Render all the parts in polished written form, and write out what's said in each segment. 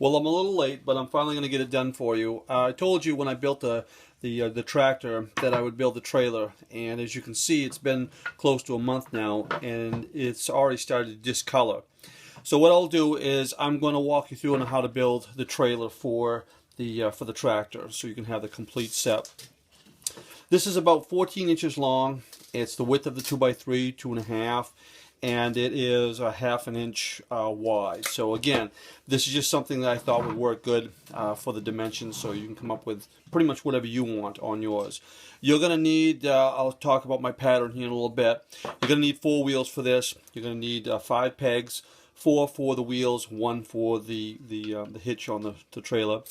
Well, I'm a little late, but I'm finally going to get it done for you. I told you when I built the tractor that I would build the trailer, and as you can see, it's been close to a month now, and it's already started to discolor. So what I'll do is I'm going to walk you through on how to build the trailer for the tractor, so you can have the complete set. This is about 14 inches long. It's the width of the 2x3, 2.5, and it is a half an inch wide. So again, this is just something that I thought would work good for the dimensions, so you can come up with pretty much whatever you want on yours. You're going to need, I'll talk about my pattern here in a little bit. You're going to need 4 wheels for this. You're going to need 5 pegs. 4 for the wheels, 1 for the hitch on the trailer,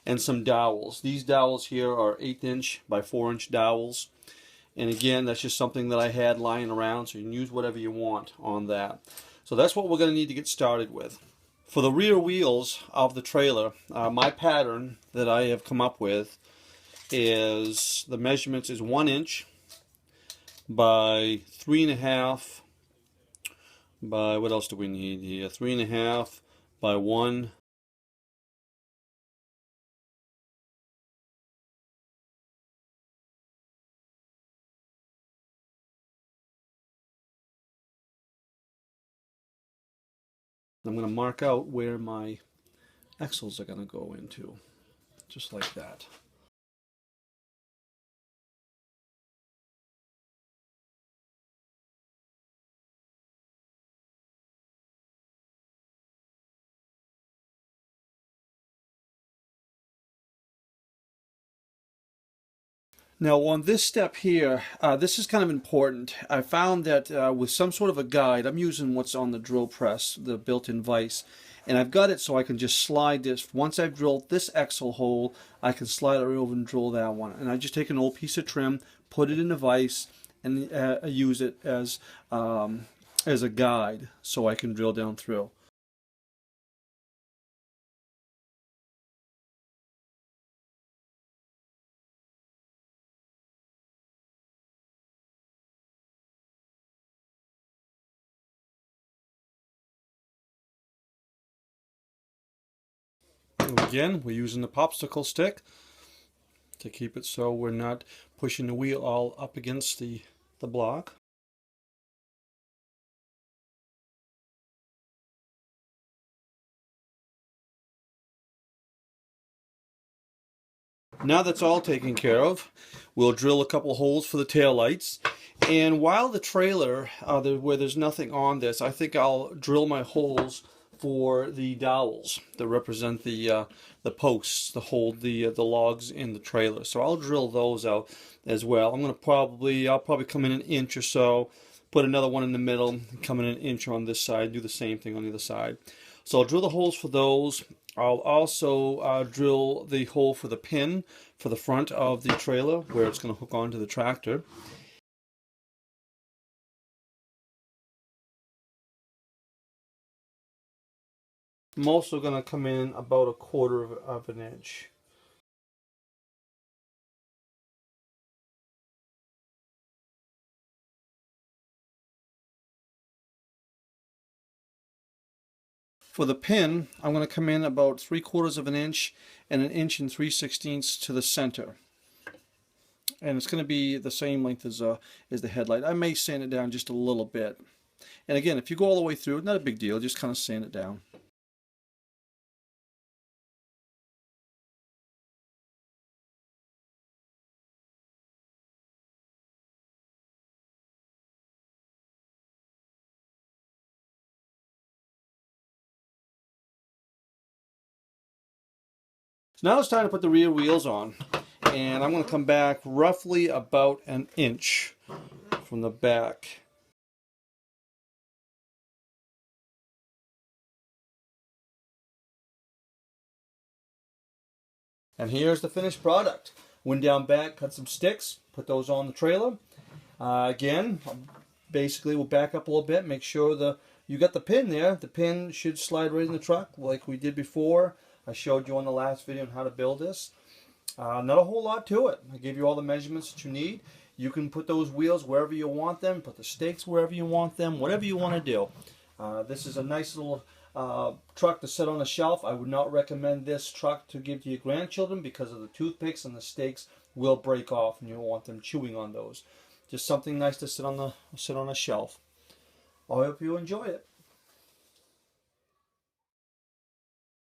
and some dowels. These dowels here are 1/8 inch by 4 inch dowels. And again, that's just something that I had lying around, so you can use whatever you want on that. So that's what we're going to need to get started with. For the rear wheels of the trailer, my pattern that I have come up with is, the measurements is 1 inch by 3.5 by, what else do we need here? 3.5 by 1. I'm going to mark out where my axles are going to go into, just like that. Now on this step here, this is kind of important. I found that with some sort of a guide, I'm using what's on the drill press, the built-in vise, and I've got it so I can just slide this. Once I've drilled this axle hole, I can slide it right over and drill that one. And I just take an old piece of trim, put it in the vise, and use it as a guide so I can drill down through. Again, we're using the popsicle stick to keep it so we're not pushing the wheel all up against the block. Now that's all taken care of, we'll drill a couple holes for the tail lights. And while the trailer, where there's nothing on this, I think I'll drill my holes for the dowels that represent the posts to hold the logs in the trailer. So I'll drill those out as well. I'll probably come in an inch or so, put another one in the middle, come in an inch on this side, do the same thing on the other side. So I'll drill the holes for those. I'll also drill the hole for the pin for the front of the trailer where it's going to hook onto the tractor. I'm also going to come in about 1/4 of an inch. For the pin, I'm going to come in about 3/4 of an inch and 1 3/16 to the center. And it's going to be the same length as the headlight. I may sand it down just a little bit. And again, if you go all the way through, not a big deal, just kind of sand it down. So now it's time to put the rear wheels on. And I'm going to come back roughly about 1 inch from the back. And here's the finished product. Went down back, cut some sticks, put those on the trailer. Again, basically we'll back up a little bit, make sure you got the pin there. The pin should slide right in the truck like we did before. I showed you on the last video on how to build this. Not a whole lot to it. I gave you all the measurements that you need. You can put those wheels wherever you want them, put the stakes wherever you want them, whatever you want to do. This is a nice little truck to sit on a shelf. I would not recommend this truck to give to your grandchildren because of the toothpicks and the steaks will break off and you don't want them chewing on those. Just something nice to sit on a shelf. I hope you enjoy it.